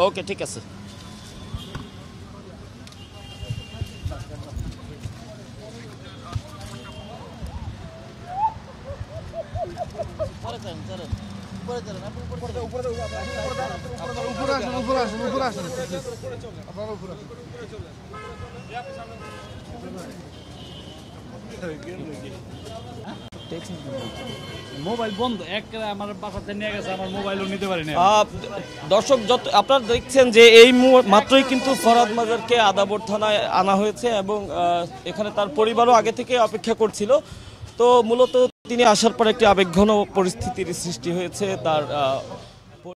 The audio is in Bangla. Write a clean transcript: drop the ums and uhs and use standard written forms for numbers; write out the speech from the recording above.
ওকে, ঠিক আছে। মোবাইল বন্ধ, আমার বাসাতে নিয়ে গেছে, আমার মোবাইলও নিতে পারি না। দর্শক, আপনারা দেখছেন যে এই মাত্রই কিন্তু ফরহাদ মাজারকে আদাবর থানায় আনা হয়েছে এবং এখানে তার পরিবারও আগে থেকে অপেক্ষা করছিল। তো মূলত তিনি আসার পর একটি আবেগঘন পরিস্থিতির সৃষ্টি হয়েছে। তার